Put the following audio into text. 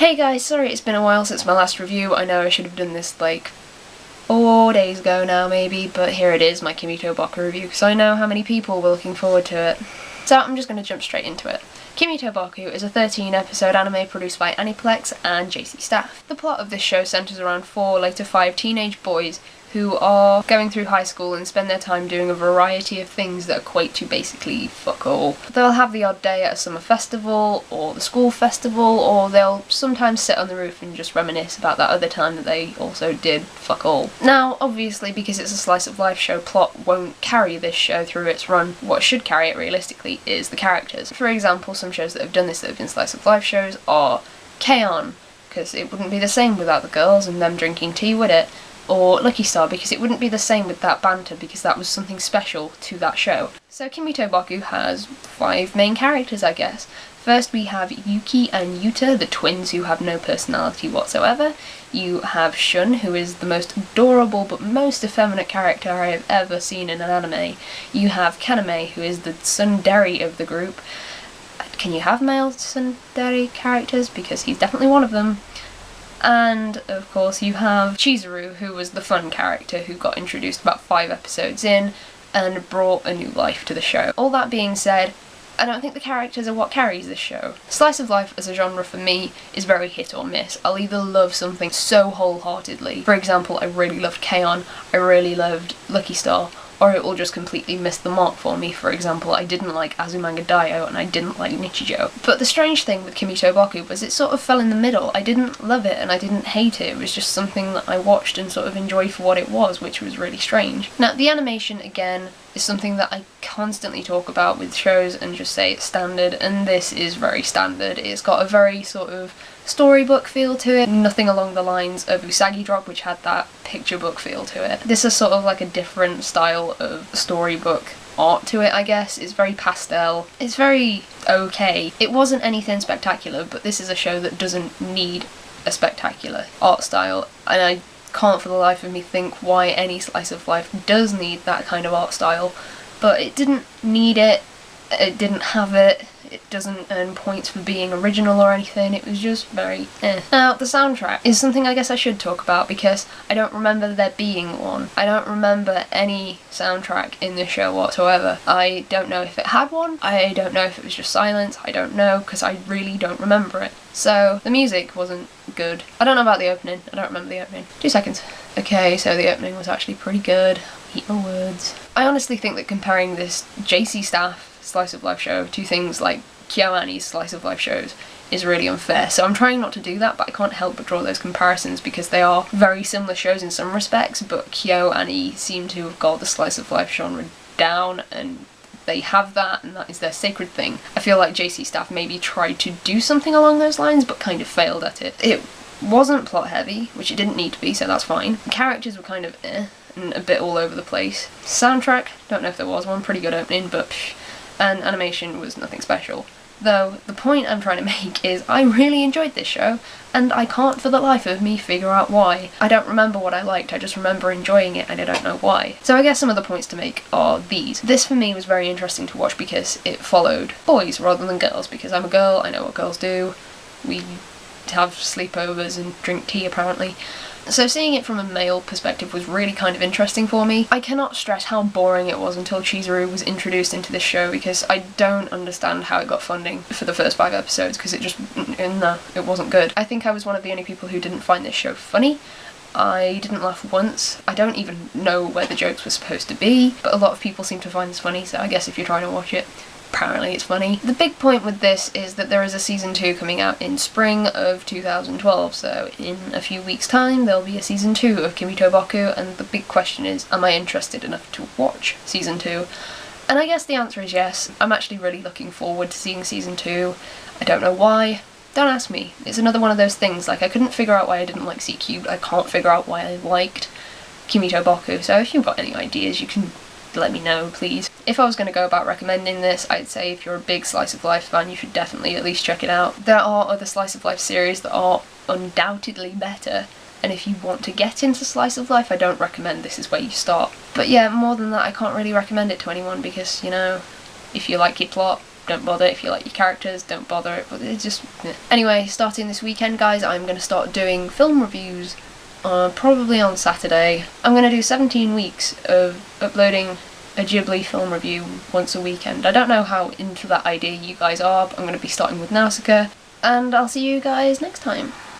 Hey guys, sorry it's been a while since my last review. I know I should have done this like 4 days ago now maybe, but here it is, my Kimi Boku review, because I know how many people were looking forward to it. So I'm just going to jump straight into it. Kimi Boku is a 13-episode anime produced by Aniplex and JC Staff. The plot of this show centres around 4, later 5 teenage boys who are going through high school and spend their time doing a variety of things that equate to basically fuck all. They'll have the odd day at a summer festival, or the school festival, or they'll sometimes sit on the roof and just reminisce about that other time that they also did fuck all. Now, obviously, because it's a slice of life show, plot won't carry this show through its run. What should carry it realistically is the characters. For example, some shows that have done this that have been slice of life shows are K-On! Because it wouldn't be the same without the girls and them drinking tea, would it? Or Lucky Star, because it wouldn't be the same with that banter, because that was something special to that show. So Kimi Boku has 5 main characters, I guess. First we have Yuki and Yuta, the twins who have no personality whatsoever. You have Shun, who is the most adorable but most effeminate character I have ever seen in an anime. You have Kaname, who is the tsundere of the group. Can you have male tsundere characters? Because he's definitely one of them. And, of course, you have Chizuru, who was the fun character who got introduced about 5 episodes in and brought a new life to the show. All that being said, I don't think the characters are what carries this show. Slice of life as a genre for me is very hit or miss. I'll either love something so wholeheartedly, for example, I really loved K-On!, I really loved Lucky Star, or it will just completely miss the mark for me. For example, I didn't like Azumanga Daioh and I didn't like Nichijou. But the strange thing with Kimi Boku was it sort of fell in the middle. I didn't love it and I didn't hate it. It was just something that I watched and sort of enjoyed for what it was, which was really strange. Now, the animation, again, is something that I constantly talk about with shows and just say it's standard, and this is very standard. It's got a very sort of storybook feel to it, nothing along the lines of Usagi Drop, which had that picture book feel to it. This is sort of like a different style of storybook art to it, I guess. It's very pastel. It's very okay. It wasn't anything spectacular, but this is a show that doesn't need a spectacular art style, and I can't for the life of me think why any slice of life does need that kind of art style, but it didn't need it, it didn't have it. It doesn't earn points for being original or anything, it was just very eh. Now, the soundtrack is something I guess I should talk about because I don't remember there being one. I don't remember any soundtrack in this show whatsoever. I don't know if it had one, I don't know if it was just silence, I don't know, because I really don't remember it. So, the music wasn't good. I don't know about the opening, I don't remember the opening. 2 seconds. Okay, so the opening was actually pretty good. Eat my words. I honestly think that comparing this JC Staff slice of life show to things like KyoAni's slice of life shows is really unfair, so I'm trying not to do that, but I can't help but draw those comparisons because they are very similar shows in some respects, but KyoAni seem to have got the slice of life genre down, and they have that, and that is their sacred thing. I feel like JC Staff maybe tried to do something along those lines, but kind of failed at it. It wasn't plot heavy, which it didn't need to be, so that's fine. The characters were kind of eh, and a bit all over the place. Soundtrack, don't know if there was one, pretty good opening, but psh. And animation was nothing special. Though, the point I'm trying to make is I really enjoyed this show, and I can't for the life of me figure out why. I don't remember what I liked, I just remember enjoying it and I don't know why. So I guess some of the points to make are these. This for me was very interesting to watch because it followed boys rather than girls, because I'm a girl, I know what girls do. We have sleepovers and drink tea apparently. So seeing it from a male perspective was really kind of interesting for me. I cannot stress how boring it was until Chizuru was introduced into this show, because I don't understand how it got funding for the first 5 episodes, because it just, no, it wasn't good. I think I was one of the only people who didn't find this show funny. I didn't laugh once. I don't even know where the jokes were supposed to be, but a lot of people seem to find this funny, so I guess if you're trying to watch it, apparently it's funny. The big point with this is that there is a season 2 coming out in spring of 2012, so in a few weeks' time there'll be a season 2 of Kimi Boku, and the big question is, am I interested enough to watch season 2? And I guess the answer is yes. I'm actually really looking forward to seeing season 2. I don't know why. Don't ask me. It's another one of those things, like I couldn't figure out why I didn't like C-Cubed, I can't figure out why I liked Kimi Boku, so if you've got any ideas you can let me know, please. If I was going to go about recommending this, I'd say if you're a big slice of life fan, you should definitely at least check it out. There are other slice of life series that are undoubtedly better, and if you want to get into slice of life, I don't recommend this is where you start. But yeah, more than that, I can't really recommend it to anyone because, you know, if you like your plot, don't bother. If you like your characters, don't bother. But it's just... Anyway, starting this weekend, guys, I'm going to start doing film reviews, probably on Saturday. I'm going to do 17 weeks of uploading a Ghibli film review once a weekend. I don't know how into that idea you guys are, but I'm going to be starting with Nausicaa, and I'll see you guys next time.